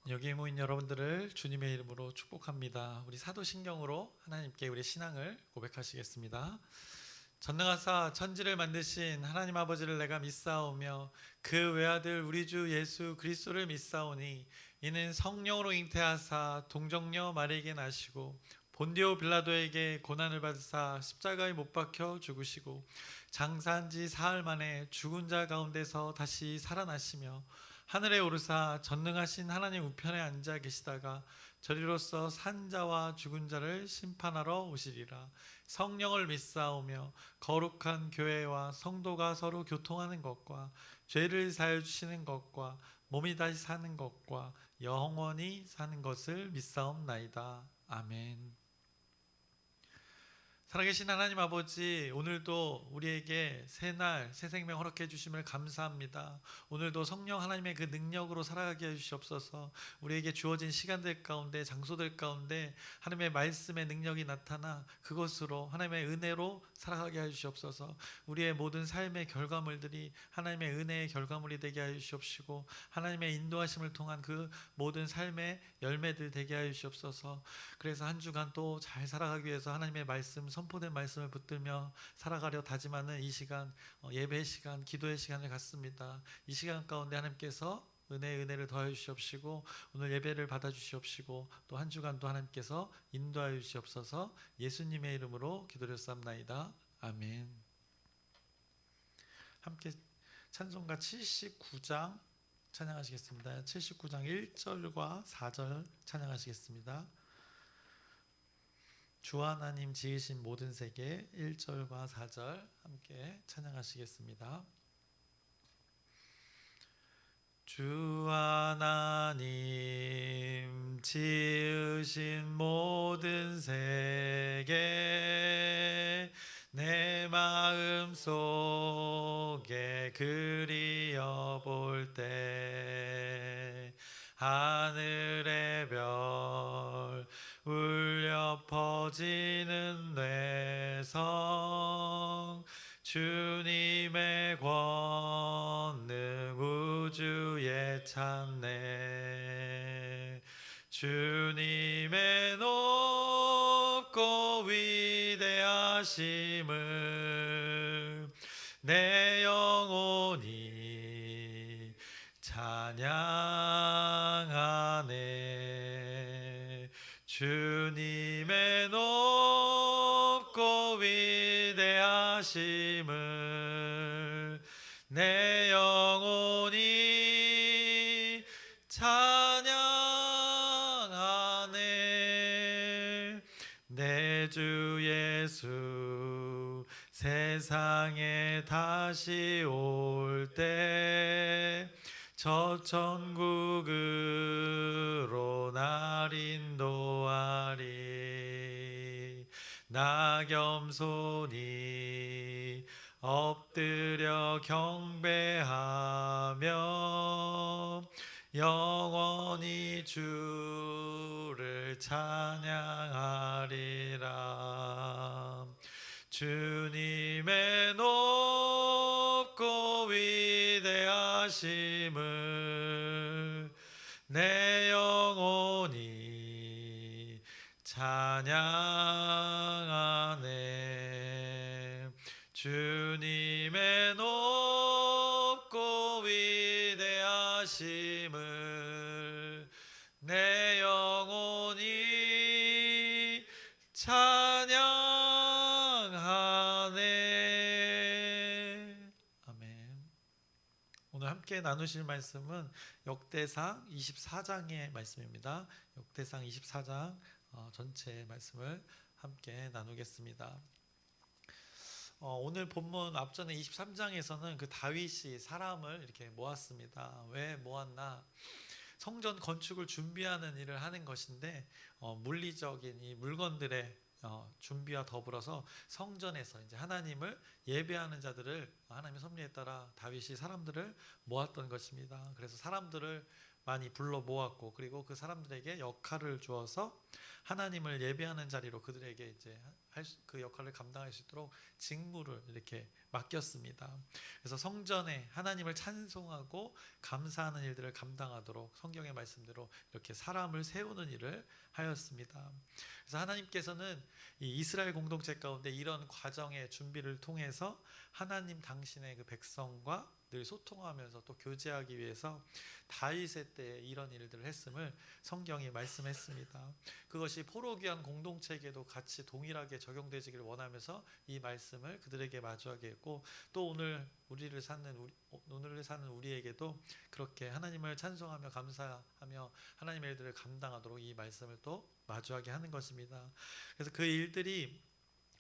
여기에 모인 여러분들을 주님의 이름으로 축복합니다. 우리 사도신경으로 하나님께 우리 신앙을 고백하시겠습니다. 전능하사 천지를 만드신 하나님 아버지를 내가 믿사오며 그 외아들 우리 주 예수 그리스도를 믿사오니 이는 성령으로 잉태하사 동정녀 마리에게 나시고 본디오 빌라도에게 고난을 받으사 십자가에 못 박혀 죽으시고 장사한 지 사흘 만에 죽은 자 가운데서 다시 살아나시며 하늘에 오르사 전능하신 하나님 우편에 앉아 계시다가 저리로서 산 자와 죽은 자를 심판하러 오시리라. 성령을 믿사오며 거룩한 교회와 성도가 서로 교통하는 것과 죄를 사하여 주시는 것과 몸이 다시 사는 것과 영원히 사는 것을 믿사옵나이다. 아멘. 살아계신 하나님 아버지, 오늘도 우리에게 새날 새 생명 허락해 주심을 감사합니다. 오늘도 성령 하나님의 그 능력으로 살아가게 해 주시옵소서. 우리에게 주어진 시간들 가운데, 장소들 가운데 하나님의 말씀의 능력이 나타나 그것으로 하나님의 은혜로 살아가게 해 주시옵소서. 우리의 모든 삶의 결과물들이 하나님의 은혜의 결과물이 되게 하여 주시옵시고 하나님의 인도하심을 통한 그 모든 삶의 열매들 되게 하여 주시옵소서. 그래서 한 주간 또 잘 살아가기 위해서 하나님의 말씀, 선포된 말씀을 붙들며 살아가려 다짐하는 이 시간, 예배의 시간, 기도의 시간을 갖습니다. 이 시간 가운데 하나님께서 은혜를 더하여 주시옵시고 오늘 예배를 받아 주시옵시고 또 한 주간도 하나님께서 인도하여 주시옵소서. 예수님의 이름으로 기도드렸사옵나이다. 아멘. 함께 찬송가 79장 찬양하시겠습니다. 79장 1절과 4절 찬양하시겠습니다. 주 하나님 지으신 모든 세계 1절과 4절 함께 찬양하시겠습니다. 주 하나님 지으신 모든 세계 내 마음 속에 그리어 볼 때 하늘의 별 울려 퍼지는 뇌성 주님의 권능 우주에 찬네 주님의 높고 위대하심을 내 영혼이 찬양하네 주님의 높고 위대하심을 내 영혼이 찬양하네 내 주 예수 세상에 다시 올 때 저 천국으로 날 인도하리 나 겸손히 엎드려 경배하며 영원히 주를 찬양하리라 주님의 높고 위대하심을 내 영혼이 찬양하네 주님의 높고 위대하심을 내 영혼이 찬양하네. 아멘. 오늘 함께 나누실 말씀은 역대상 24장의 말씀입니다. 역대상 24장 전체 말씀을 함께 나누겠습니다. 오늘 본문 앞전에 23장에서는 그 다윗이 사람을 이렇게 모았습니다. 왜 모았나? 성전 건축을 준비하는 일을 하는 것인데 물리적인 이 물건들의 준비와 더불어서 성전에서 이제 하나님을 예배하는 자들을 하나님의 섭리에 따라 다윗이 사람들을 모았던 것입니다. 그래서 사람들을 많이 불러 모았고, 그리고 그 사람들에게 역할을 주어서 하나님을 예배하는 자리로 그들에게 이제 그 역할을 감당할 수 있도록 직무를 이렇게 맡겼습니다. 그래서 성전에 하나님을 찬송하고 감사하는 일들을 감당하도록 성경의 말씀대로 이렇게 사람을 세우는 일을 하였습니다. 그래서 하나님께서는 이 이스라엘 공동체 가운데 이런 과정의 준비를 통해서 하나님 당신의 그 백성과 늘 소통하면서 또 교제하기 위해서 다윗의 때에 이런 일들을 했음을 성경이 말씀했습니다. 그것이 포로귀한 공동체에게도 같이 동일하게 적용되기를 원하면서 이 말씀을 그들에게 마주하게 했고, 또 오늘을 사는 우리에게도 그렇게 하나님을 찬송하며 감사하며 하나님의 일들을 감당하도록 이 말씀을 또 마주하게 하는 것입니다. 그래서 그 일들이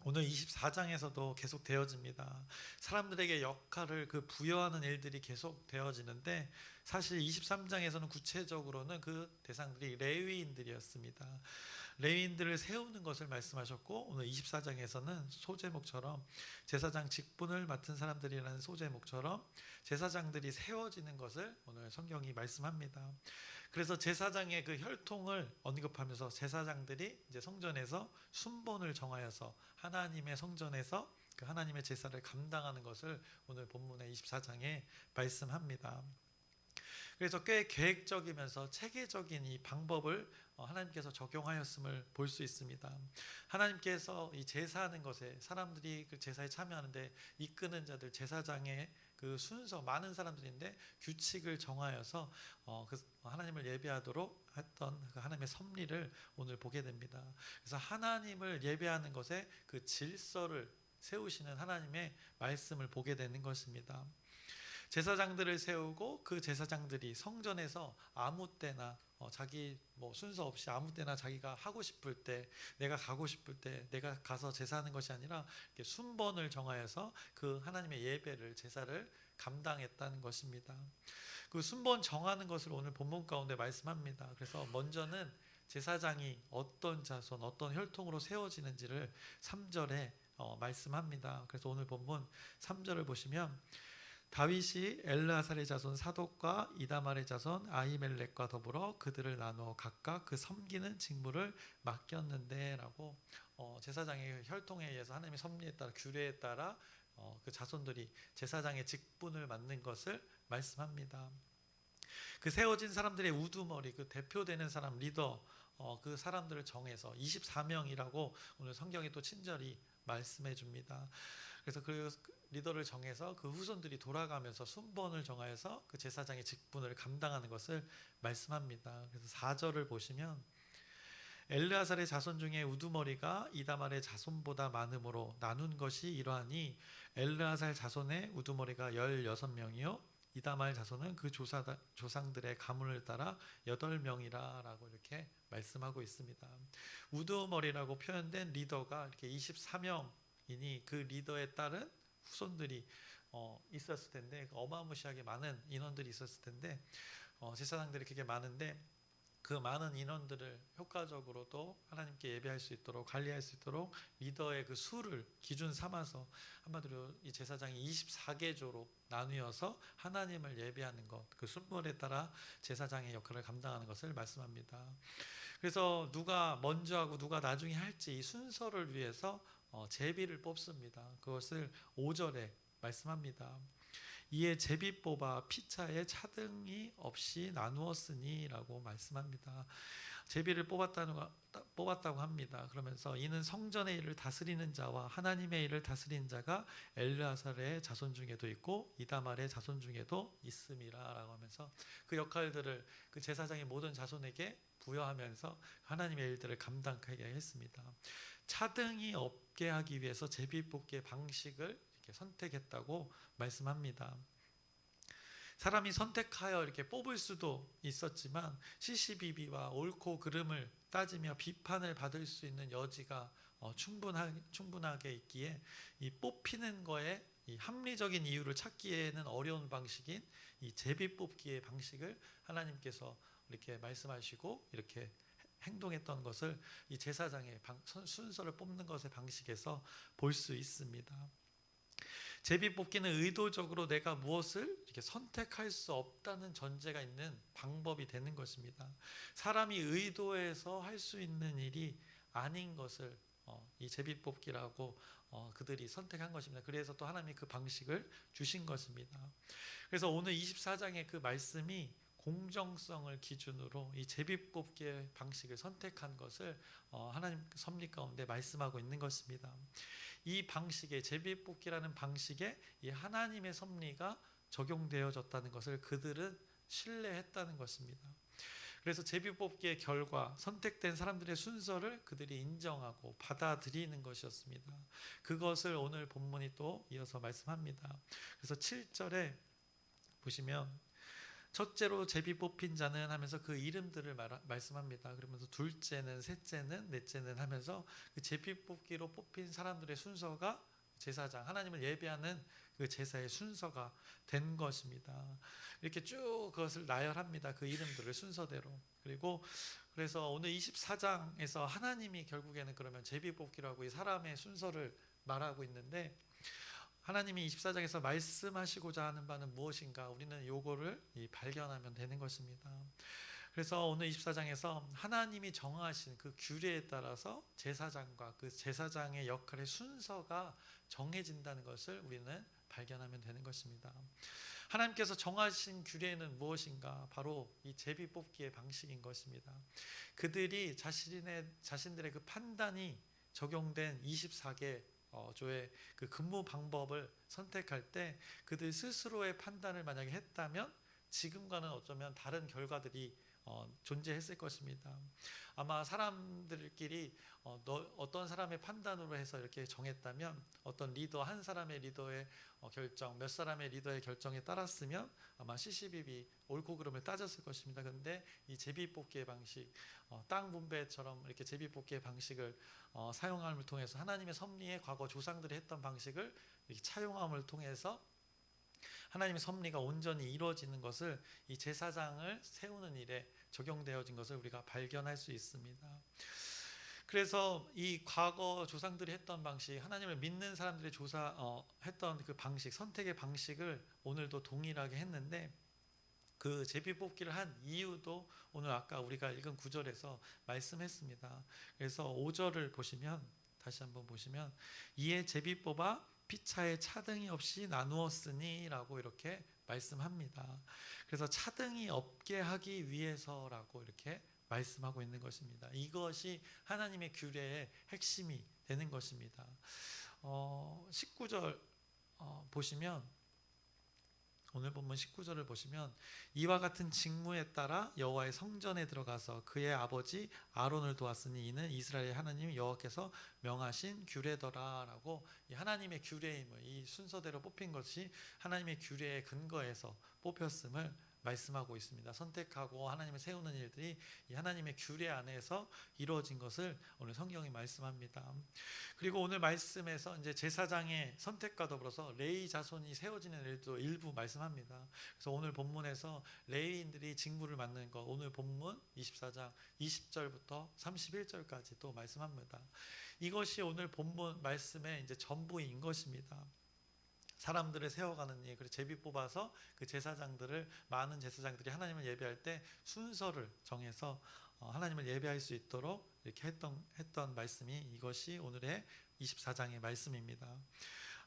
오늘 24장에서도 계속 되어집니다. 사람들에게 역할을 부여하는 일들이 계속 되어지는데, 사실 23장에서는 구체적으로는 그 대상들이 레위인들이었습니다. 레위인들을 세우는 것을 말씀하셨고, 오늘 24장에서는 소제목처럼 제사장 직분을 맡은 사람들이라는 소제목처럼 제사장들이 세워지는 것을 오늘 성경이 말씀합니다. 그래서 제사장의 그 혈통을 언급하면서 제사장들이 이제 성전에서 순번을 정하여서 하나님의 성전에서 그 하나님의 제사를 감당하는 것을 오늘 본문의 24장에 말씀합니다. 그래서 꽤 계획적이면서 체계적인 이 방법을 하나님께서 적용하였음을 볼 수 있습니다. 하나님께서 이 제사하는 것에, 사람들이 그 제사에 참여하는데 이끄는 자들, 제사장의 그 순서, 많은 사람들인데 규칙을 정하여서 하나님을 예배하도록 했던 그 하나님의 섭리를 오늘 보게 됩니다. 그래서 하나님을 예배하는 것에 그 질서를 세우시는 하나님의 말씀을 보게 되는 것입니다. 제사장들을 세우고 그 제사장들이 성전에서 아무 때나 자기 순서 없이 아무 때나 자기가 하고 싶을 때, 내가 가고 싶을 때 내가 가서 제사하는 것이 아니라 이렇게 순번을 정하여서 그 하나님의 예배를, 제사를 감당했다는 것입니다. 그 순번 정하는 것을 오늘 본문 가운데 말씀합니다. 그래서 먼저는 제사장이 어떤 자손, 어떤 혈통으로 세워지는지를 3절에 말씀합니다. 그래서 오늘 본문 3절을 보시면, 다윗이 엘르아살의 자손 사독과 이다말의 자손 아히멜렉과 더불어 그들을 나누어 각각 그 섬기는 직무를 맡겼는데 라고, 제사장의 혈통에 의해서 하나님의 섭리에 따라, 규례에 따라 그 자손들이 제사장의 직분을 맡는 것을 말씀합니다. 그 세워진 사람들의 우두머리, 그 대표되는 사람, 리더, 그 사람들을 정해서 24명이라고 오늘 성경이 또 친절히 말씀해 줍니다. 그래서 그 리더를 정해서 그 후손들이 돌아가면서 순번을 정하여서 그 제사장의 직분을 감당하는 것을 말씀합니다. 그래서 4절을 보시면, 엘르아살의 자손 중에 우두머리가 이다말의 자손보다 많음으로 나눈 것이 이러하니 엘르아살 자손의 우두머리가 16명이요 이다말 자손은 그 조상들의 가문을 따라 8명이라 라고 이렇게 말씀하고 있습니다. 우두머리라고 표현된 리더가 이렇게 24명이니 그 리더에 따른 후손들이 있었을 텐데, 어마무시하게 많은 인원들이 있었을 텐데, 제사장들이 그게 많은데 그 많은 인원들을 효과적으로도 하나님께 예배할 수 있도록, 관리할 수 있도록 리더의 그 수를 기준 삼아서 한마디로 이 제사장이 24개조로 나뉘어서 하나님을 예배하는 것, 그 순번에 따라 제사장의 역할을 감당하는 것을 말씀합니다. 그래서 누가 먼저 하고 누가 나중에 할지 이 순서를 위해서 제비를 뽑습니다. 그것을 5절에 말씀합니다. 이에 제비 뽑아 피차에 차등이 없이 나누었으니 라고 말씀합니다. 제비를 뽑았다고 합니다. 그러면서 이는 성전의 일을 다스리는 자와 하나님의 일을 다스리는 자가 엘르아살의 자손 중에도 있고 이다말의 자손 중에도 있음이라 라고 하면서 그 역할들을 그 제사장의 모든 자손에게 부여하면서 하나님의 일들을 감당하게 했습니다. 차등이 없게 하기 위해서 제비 뽑기의 방식을 이렇게 선택했다고 말씀합니다. 사람이 선택하여 이렇게 뽑을 수도 있었지만 시시비비와 옳고 그름을 따지며 비판을 받을 수 있는 여지가 충분하게 있기에 이 뽑히는 거에 이 합리적인 이유를 찾기에는 어려운 방식인 이 제비 뽑기의 방식을 하나님께서 이렇게 말씀하시고 이렇게 행동했던 것을 이 제사장의 순서를 뽑는 것의 방식에서 볼 수 있습니다. 제비 뽑기는 의도적으로 내가 무엇을 이렇게 선택할 수 없다는 전제가 있는 방법이 되는 것입니다. 사람이 의도해서 할 수 있는 일이 아닌 것을 이 제비 뽑기라고 그들이 선택한 것입니다. 그래서 또 하나님이 그 방식을 주신 것입니다. 그래서 오늘 24장의 그 말씀이 공정성을 기준으로 이 제비 뽑기의 방식을 선택한 것을 하나님 섭리 가운데 말씀하고 있는 것입니다. 이 방식에, 제비 뽑기라는 방식에 이 하나님의 섭리가 적용되어졌다는 것을 그들은 신뢰했다는 것입니다. 그래서 제비 뽑기의 결과, 선택된 사람들의 순서를 그들이 인정하고 받아들이는 것이었습니다. 그것을 오늘 본문이 또 이어서 말씀합니다. 그래서 7절에 보시면 첫째로 제비 뽑힌 자는 하면서 그 이름들을 말씀합니다. 그러면서 둘째는, 셋째는, 넷째는 하면서 그 제비 뽑기로 뽑힌 사람들의 순서가 제사장, 하나님을 예배하는 그 제사의 순서가 된 것입니다. 이렇게 쭉 그것을 나열합니다. 그 이름들을 순서대로. 그래서 오늘 24장에서 하나님이 결국에는 그러면 제비 뽑기라고 이 사람의 순서를 말하고 있는데, 하나님이 24장에서 말씀하시고자 하는 바는 무엇인가, 우리는 요거를 발견하면 되는 것입니다. 그래서 오늘 24장에서 하나님이 정하신 그 규례에 따라서 제사장과 그 제사장의 역할의 순서가 정해진다는 것을 우리는 발견하면 되는 것입니다. 하나님께서 정하신 규례는 무엇인가? 바로 이 제비 뽑기의 방식인 것입니다. 그들이 자신들의 그 판단이 적용된 24개 조의 그 근무 방법을 선택할 때 그들 스스로의 판단을 만약에 했다면 지금과는 어쩌면 다른 결과들이 존재했을 것입니다. 아마 사람들끼리 어떤 사람의 판단으로 해서 이렇게 정했다면, 어떤 리더 한 사람의 리더의 결정, 몇 사람의 리더의 결정에 따랐으면 아마 시시비비 옳고 그름을 따졌을 것입니다. 그런데 이 제비뽑기의 방식, 땅 분배처럼 이렇게 제비뽑기의 방식을 사용함을 통해서 하나님의 섭리에 과거 조상들이 했던 방식을 이렇게 차용함을 통해서 하나님의 섭리가 온전히 이루어지는 것을, 이 제사장을 세우는 일에 적용되어진 것을 우리가 발견할 수 있습니다. 그래서 이 과거 조상들이 했던 방식, 하나님을 믿는 사람들이 했던 그 방식, 선택의 방식을 오늘도 동일하게 했는데, 그 제비 뽑기를 한 이유도 오늘 아까 우리가 읽은 9절에서 말씀했습니다. 그래서 5절을 보시면, 다시 한번 보시면, 이에 제비 뽑아 피차에 차등이 없이 나누었으니 라고 이렇게 말씀합니다. 그래서 차등이 없게 하기 위해서라고 이렇게 말씀하고 있는 것입니다. 이것이 하나님의 규례의 핵심이 되는 것입니다. 19절 보시면, 오늘 본문 19절을 보시면, 이와 같은 직무에 따라 여호와의 성전에 들어가서 그의 아버지 아론을 도왔으니 이는 이스라엘의 하나님 여호와께서 명하신 규례더라 라고, 이 하나님의 규례임을, 이 순서대로 뽑힌 것이 하나님의 규례의 근거에서 뽑혔음을 말씀하고 있습니다. 선택하고 하나님을 세우는 일들이 이 하나님의 규례 안에서 이루어진 것을 오늘 성경이 말씀합니다. 그리고 오늘 말씀에서 이제 제사장의 선택과 더불어서 레위 자손이 세워지는 일도 일부 말씀합니다. 그래서 오늘 본문에서 레위인들이 직무를 맡는 것, 오늘 본문 24장 20절부터 31절까지 또 말씀합니다. 이것이 오늘 본문 말씀의 이제 전부인 것입니다. 사람들을 세워가는 일, 그리고 제비 뽑아서 그 많은 제사장들이 하나님을 예배할 때 순서를 정해서 하나님을 예배할 수 있도록 이렇게 했던 말씀이, 이것이 오늘의 24장의 말씀입니다.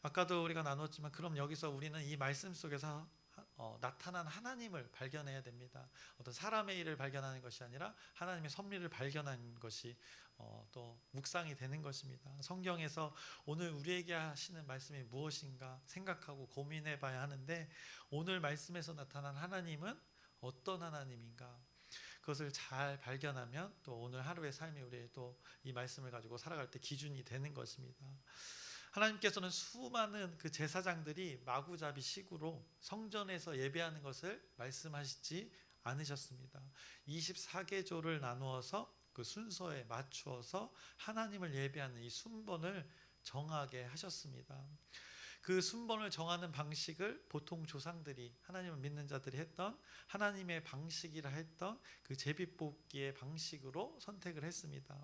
아까도 우리가 나눴지만, 그럼 여기서 우리는 이 말씀 속에서 나타난 하나님을 발견해야 됩니다. 어떤 사람의 일을 발견하는 것이 아니라 하나님의 섭리를 발견하는 것이 또 묵상이 되는 것입니다. 성경에서 오늘 우리에게 하시는 말씀이 무엇인가 생각하고 고민해 봐야 하는데, 오늘 말씀에서 나타난 하나님은 어떤 하나님인가, 그것을 잘 발견하면 또 오늘 하루의 삶이 우리의 또 이 말씀을 가지고 살아갈 때 기준이 되는 것입니다. 하나님께서는 수많은 그 제사장들이 마구잡이식으로 성전에서 예배하는 것을 말씀하시지 않으셨습니다. 24개조를 나누어서 그 순서에 맞추어서 하나님을 예배하는 이 순번을 정하게 하셨습니다. 그 순번을 정하는 방식을 보통 조상들이, 하나님을 믿는 자들이 했던 하나님의 방식이라 했던 그 제비뽑기의 방식으로 선택을 했습니다.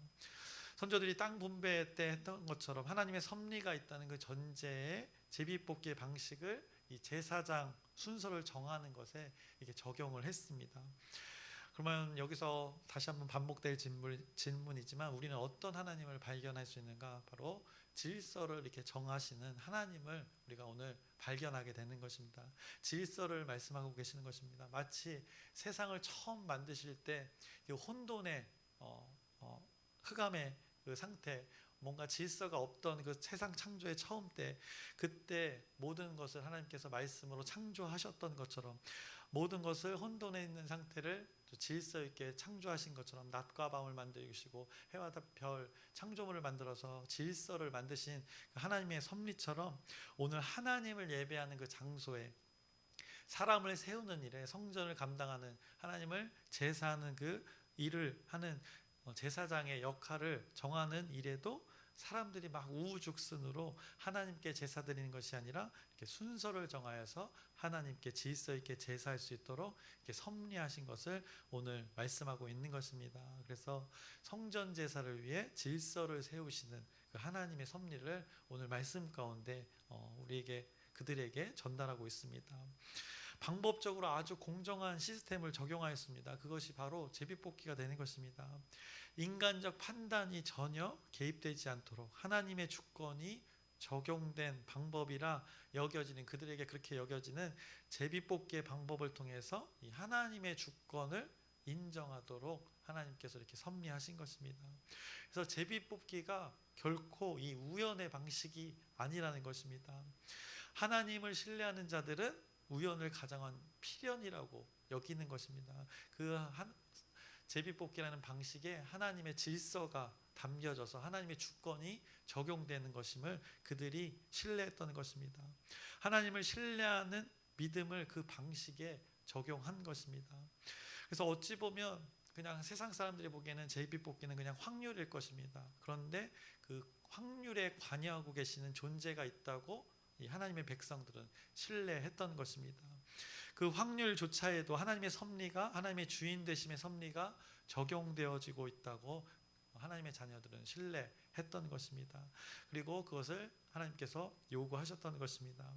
선조들이 땅 분배 때 했던 것처럼 하나님의 섭리가 있다는 그 전제에 제비뽑기의 방식을 이 제사장 순서를 정하는 것에 이게 적용을 했습니다. 그러면 여기서 다시 한번 반복될 질문이지만 우리는 어떤 하나님을 발견할 수 있는가? 바로 질서를 이렇게 정하시는 하나님을 우리가 오늘 발견하게 되는 것입니다. 질서를 말씀하고 계시는 것입니다. 마치 세상을 처음 만드실 때 이 혼돈의 흑암의 그 상태, 뭔가 질서가 없던 그 세상 창조의 처음 때, 그때 모든 것을 하나님께서 말씀으로 창조하셨던 것처럼 모든 것을 혼돈에 있는 상태를 질서 있게 창조하신 것처럼 낮과 밤을 만드시고 해와 별 창조물을 만들어서 질서를 만드신 하나님의 섭리처럼 오늘 하나님을 예배하는 그 장소에 사람을 세우는 일에 성전을 감당하는 하나님을 제사하는 그 일을 하는 제사장의 역할을 정하는 일에도 사람들이 막 우후죽순으로 하나님께 제사 드리는 것이 아니라 이렇게 순서를 정하여서 하나님께 질서 있게 제사할 수 있도록 이렇게 섭리하신 것을 오늘 말씀하고 있는 것입니다. 그래서 성전 제사를 위해 질서를 세우시는 그 하나님의 섭리를 오늘 말씀 가운데 우리에게 그들에게 전달하고 있습니다. 방법적으로 아주 공정한 시스템을 적용하였습니다. 그것이 바로 제비뽑기가 되는 것입니다. 인간적 판단이 전혀 개입되지 않도록 하나님의 주권이 적용된 방법이라 여겨지는, 그들에게 그렇게 여겨지는 제비뽑기의 방법을 통해서 이 하나님의 주권을 인정하도록 하나님께서 이렇게 섭리하신 것입니다. 그래서 제비뽑기가 결코 이 우연의 방식이 아니라는 것입니다. 하나님을 신뢰하는 자들은 우연을 가장한 필연이라고 여기는 것입니다. 제비뽑기라는 방식에 하나님의 질서가 담겨져서 하나님의 주권이 적용되는 것임을 그들이 신뢰했던 것입니다. 하나님을 신뢰하는 믿음을 그 방식에 적용한 것입니다. 그래서 어찌 보면 그냥 세상 사람들이 보기에는 제비뽑기는 그냥 확률일 것입니다. 그런데 그 확률에 관여하고 계시는 존재가 있다고 이 하나님의 백성들은 신뢰했던 것입니다. 그 확률조차에도 하나님의 섭리가, 하나님의 주인 되심의 섭리가 적용되어지고 있다고 하나님의 자녀들은 신뢰했던 것입니다. 그리고 그것을 하나님께서 요구하셨던 것입니다.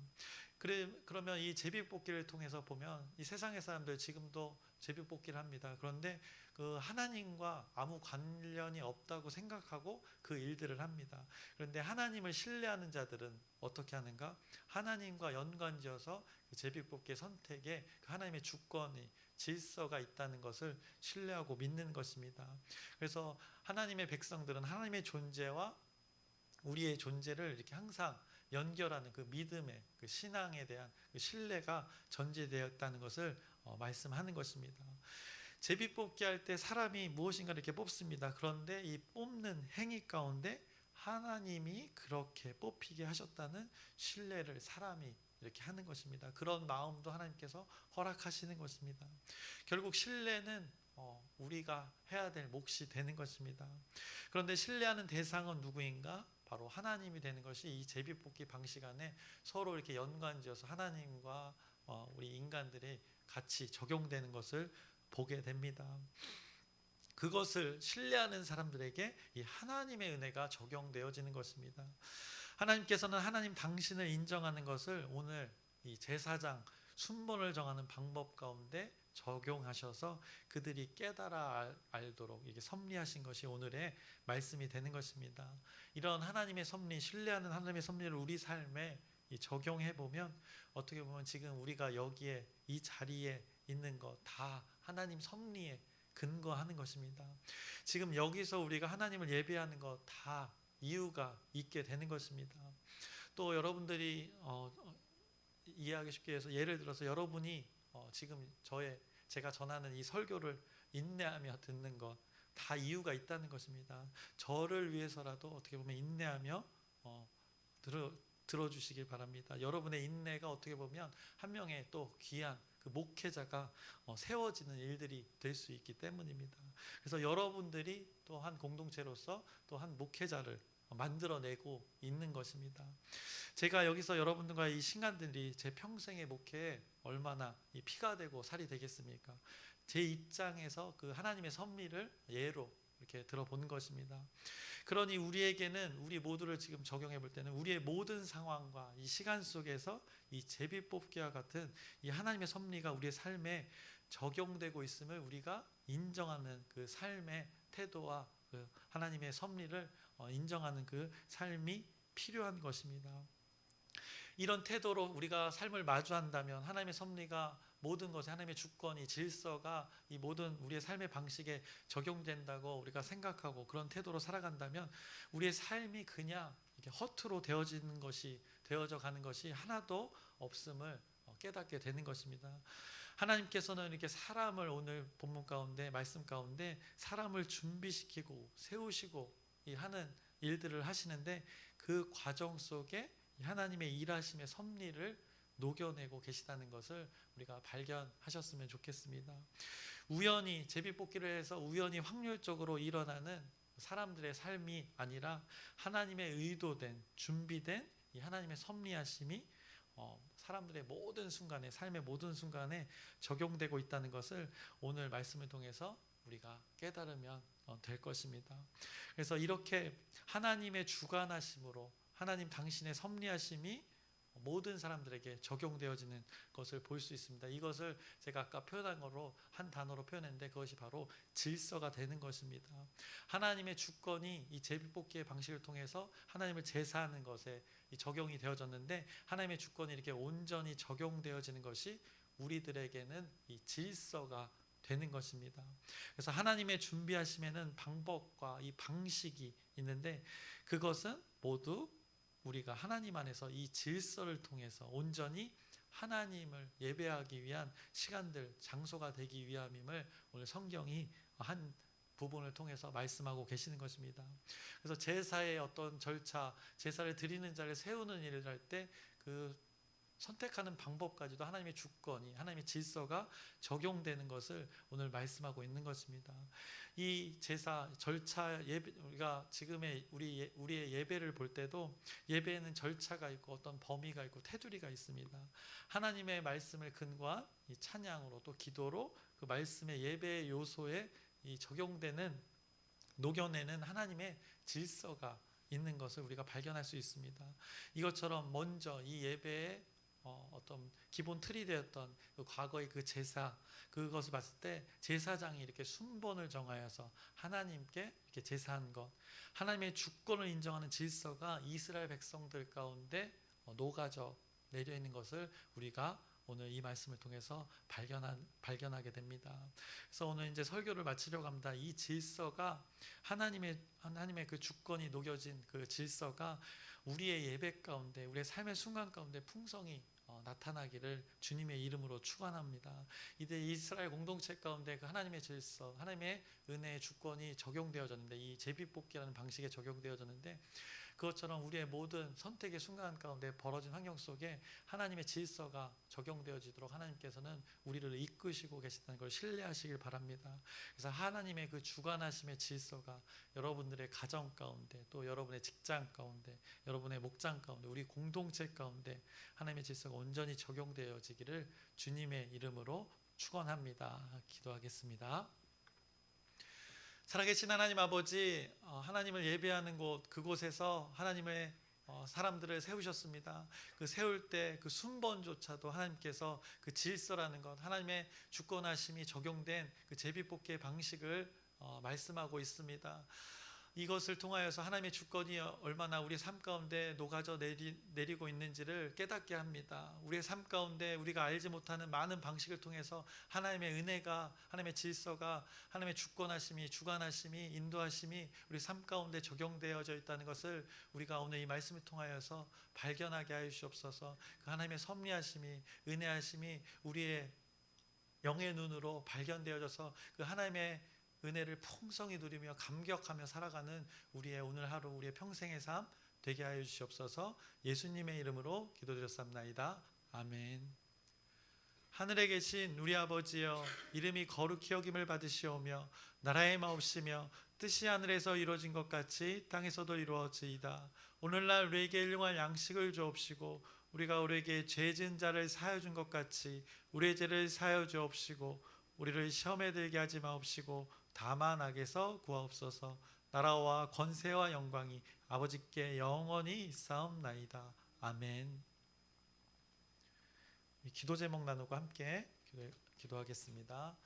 그러면 이 제비뽑기를 통해서 보면 이 세상의 사람들 지금도 제비뽑기를 합니다. 그런데 그 하나님과 아무 관련이 없다고 생각하고 그 일들을 합니다. 그런데 하나님을 신뢰하는 자들은 어떻게 하는가? 하나님과 연관지어서 그 제비뽑기의 선택에 그 하나님의 주권이, 질서가 있다는 것을 신뢰하고 믿는 것입니다. 그래서 하나님의 백성들은 하나님의 존재와 우리의 존재를 이렇게 항상 연결하는 그 믿음의, 그 신앙에 대한 그 신뢰가 전제되었다는 것을 말씀하는 것입니다. 제비뽑기 할 때 사람이 무엇인가 이렇게 뽑습니다. 그런데 이 뽑는 행위 가운데 하나님이 그렇게 뽑히게 하셨다는 신뢰를 사람이 이렇게 하는 것입니다. 그런 마음도 하나님께서 허락하시는 것입니다. 결국 신뢰는 우리가 해야 될 몫이 되는 것입니다. 그런데 신뢰하는 대상은 누구인가? 바로 하나님이 되는 것이 이 제비뽑기 방식 안에 서로 이렇게 연관지어서 하나님과 우리 인간들이 같이 적용되는 것을 보게 됩니다. 그것을 신뢰하는 사람들에게 이 하나님의 은혜가 적용되어지는 것입니다. 하나님께서는 하나님 당신을 인정하는 것을 오늘 이 제사장 순번을 정하는 방법 가운데 적용하셔서 그들이 깨달아 알도록 이게 섭리하신 것이 오늘의 말씀이 되는 것입니다. 이런 하나님의 섭리, 신뢰하는 하나님의 섭리를 우리 삶에 적용해 보면 어떻게 보면 지금 우리가 여기에 이 자리에 있는 것 다 하나님 섭리에 근거하는 것입니다. 지금 여기서 우리가 하나님을 예배하는 것 다 이유가 있게 되는 것입니다. 또 여러분들이 이해하기 쉽게 해서 예를 들어서 여러분이 지금 제가 전하는 이 설교를 인내하며 듣는 것 다 이유가 있다는 것입니다. 저를 위해서라도 어떻게 보면 인내하며 들어주시길 바랍니다. 여러분의 인내가 어떻게 보면 한 명의 또 귀한 그 목회자가 세워지는 일들이 될 수 있기 때문입니다. 그래서 여러분들이 또 한 공동체로서 또 한 목회자를 만들어내고 있는 것입니다. 제가 여기서 여러분들과 이 시간들이 제 평생의 목회에 얼마나 피가 되고 살이 되겠습니까? 제 입장에서 그 하나님의 섭리를 예로 이렇게 들어본 것입니다. 그러니 우리에게는 우리 모두를 지금 적용해 볼 때는 우리의 모든 상황과 이 시간 속에서 이 제비뽑기와 같은 이 하나님의 섭리가 우리의 삶에 적용되고 있음을 우리가 인정하는 그 삶의 태도와 그 하나님의 섭리를 인정하는 그 삶이 필요한 것입니다. 이런 태도로 우리가 삶을 마주한다면 하나님의 섭리가 모든 것에 하나님의 주권이 질서가 이 모든 우리의 삶의 방식에 적용된다고 우리가 생각하고 그런 태도로 살아간다면 우리의 삶이 그냥 이렇게 허투루 되어져 가는 것이 하나도 없음을 깨닫게 되는 것입니다. 하나님께서는 이렇게 사람을 오늘 본문 가운데 말씀 가운데 사람을 준비시키고 세우시고 하는 일들을 하시는데 그 과정 속에 하나님의 일하심의 섭리를 녹여내고 계시다는 것을 우리가 발견하셨으면 좋겠습니다. 우연히 제비뽑기를 해서 우연히 확률적으로 일어나는 사람들의 삶이 아니라 하나님의 의도된 준비된 이 하나님의 섭리하심이 사람들의 모든 순간에 삶의 모든 순간에 적용되고 있다는 것을 오늘 말씀을 통해서 우리가 깨달으면 될 것입니다. 그래서 이렇게 하나님의 주관하심으로 하나님 당신의 섭리하심이 모든 사람들에게 적용되어지는 것을 볼 수 있습니다. 이것을 제가 아까 표현한 거로 한 단어로 표현했는데 그것이 바로 질서가 되는 것입니다. 하나님의 주권이 이 제비뽑기의 방식을 통해서 하나님을 제사하는 것에 적용이 되어졌는데 하나님의 주권이 이렇게 온전히 적용되어지는 것이 우리들에게는 이 질서가 되는 것입니다. 그래서 하나님의 준비하심에는 방법과 이 방식이 있는데 그것은 모두 우리가 하나님 안에서 이 질서를 통해서 온전히 하나님을 예배하기 위한 시간들, 장소가 되기 위함임을 오늘 성경이 한 부분을 통해서 말씀하고 계시는 것입니다. 그래서 제사의 어떤 절차, 제사를 드리는 자를 세우는 일을 할 때 그 선택하는 방법까지도 하나님의 주권이, 하나님의 질서가 적용되는 것을 오늘 말씀하고 있는 것입니다. 이 제사 절차 예배, 우리가 지금의 우리의 예배를 볼 때도 예배에는 절차가 있고 어떤 범위가 있고 테두리가 있습니다. 하나님의 말씀을 근거한 이 찬양으로 또 기도로 그 말씀의 예배의 요소에 이 적용되는 녹여내는 하나님의 질서가 있는 것을 우리가 발견할 수 있습니다. 이것처럼 먼저 이 예배의 어떤 기본 틀이 되었던 그 과거의 그 제사, 그것을 봤을 때 제사장이 이렇게 순번을 정하여서 하나님께 이렇게 제사한 것, 하나님의 주권을 인정하는 질서가 이스라엘 백성들 가운데 녹아져 내려 있는 것을 우리가 오늘 이 말씀을 통해서 발견하게 됩니다. 그래서 오늘 이제 설교를 마치려고 합니다. 이 질서가 하나님의 그 주권이 녹여진 그 질서가 우리의 예배 가운데, 우리의 삶의 순간 가운데 풍성히 나타나기를 주님의 이름으로 축원합니다. 이제 이스라엘 공동체 가운데 그 하나님의 질서, 하나님의 은혜의 주권이 적용되어졌는데, 이 제비뽑기라는 방식에 적용되어졌는데, 그것처럼 우리의 모든 선택의 순간 가운데 벌어진 환경 속에 하나님의 질서가 적용되어지도록 하나님께서는 우리를 이끄시고 계시다는 걸 신뢰하시길 바랍니다. 그래서 하나님의 그 주관하심의 질서가 여러분들의 가정 가운데, 또 여러분의 직장 가운데, 여러분의 목장 가운데, 우리 공동체 가운데 하나님의 질서가 온전히 적용되어지기를 주님의 이름으로 축원합니다. 기도하겠습니다. 살아계신 하나님 아버지, 하나님을 예배하는 곳, 그곳에서 하나님의 사람들을 세우셨습니다. 그 세울 때 그 순번조차도 하나님께서 그 질서라는 것, 하나님의 주권하심이 적용된 그 제비뽑기의 방식을 말씀하고 있습니다. 이것을 통하여서 하나님의 주권이 얼마나 우리 삶 가운데 녹아져 내리고 있는지를 깨닫게 합니다. 우리의 삶 가운데 우리가 알지 못하는 많은 방식을 통해서 하나님의 은혜가, 하나님의 질서가, 하나님의 주권하심이, 주관하심이, 인도하심이 우리 삶 가운데 적용되어져 있다는 것을 우리가 오늘 이 말씀을 통하여서 발견하게 하여 주옵소서. 그 하나님의 섭리하심이, 은혜하심이 우리의 영의 눈으로 발견되어져서 그 하나님의 은혜를 풍성히 누리며 감격하며 살아가는 우리의 오늘 하루, 우리의 평생의 삶 되게 하여 주시옵소서. 예수님의 이름으로 기도드렸사옵나이다. 아멘. 하늘에 계신 우리 아버지여, 이름이 거룩히 여김을 받으시오며 나라의 마옵시며 뜻이 하늘에서 이루어진 것 같이 땅에서도 이루어지이다. 오늘날 우리에게 일용할 양식을 주옵시고 우리가 우리에게 죄 지은 자를 사하여 준 것 같이 우리의 죄를 사하여 주옵시고 우리를 시험에 들게 하지 마옵시고 다만 악에서 구하옵소서. 나라와 권세와 영광이 아버지께 영원히 있사옵나이다. 아멘. 기도 제목 나누고 함께 기도하겠습니다.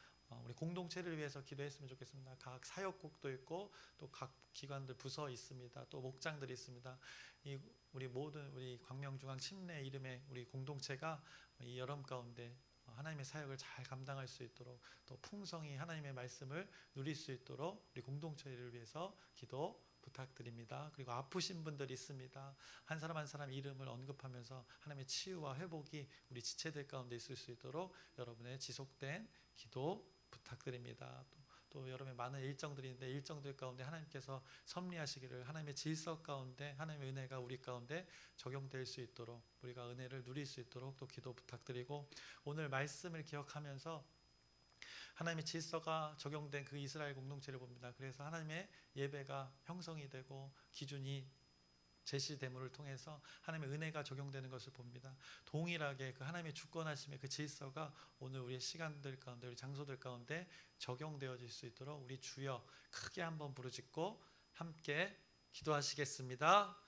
우리 공동체를 위해서 기도했으면 좋겠습니다. 각 사역국도 있고 또 각 기관들 부서 있습니다. 또 목장들이 있습니다. 우리 모든 우리 광명중앙 침례 이름의 우리 공동체가 이 여름 가운데 하나님의 사역을 잘 감당할 수 있도록 또 풍성히 하나님의 말씀을 누릴 수 있도록 우리 공동체를 위해서 기도 부탁드립니다. 그리고 아프신 분들이 있습니다. 한 사람 한 사람 이름을 언급하면서 하나님의 치유와 회복이 우리 지체들 가운데 있을 수 있도록 여러분의 지속된 기도 부탁드립니다. 또 여러분의 많은 일정들이 있는데 일정들 가운데 하나님께서 섭리하시기를 하나님의 질서 가운데 하나님의 은혜가 우리 가운데 적용될 수 있도록 우리가 은혜를 누릴 수 있도록 또 기도 부탁드리고 오늘 말씀을 기억하면서 하나님의 질서가 적용된 그 이스라엘 공동체를 봅니다. 그래서 하나님의 예배가 형성이 되고 기준이 제시됨을 통해서 하나님의 은혜가 적용되는 것을 봅니다. 동일하게 그 하나님의 주권하심의 그 질서가 오늘 우리의 시간들 가운데 우리 장소들 가운데 적용되어질 수 있도록 우리 주여 크게 한번 부르짖고 함께 기도하시겠습니다.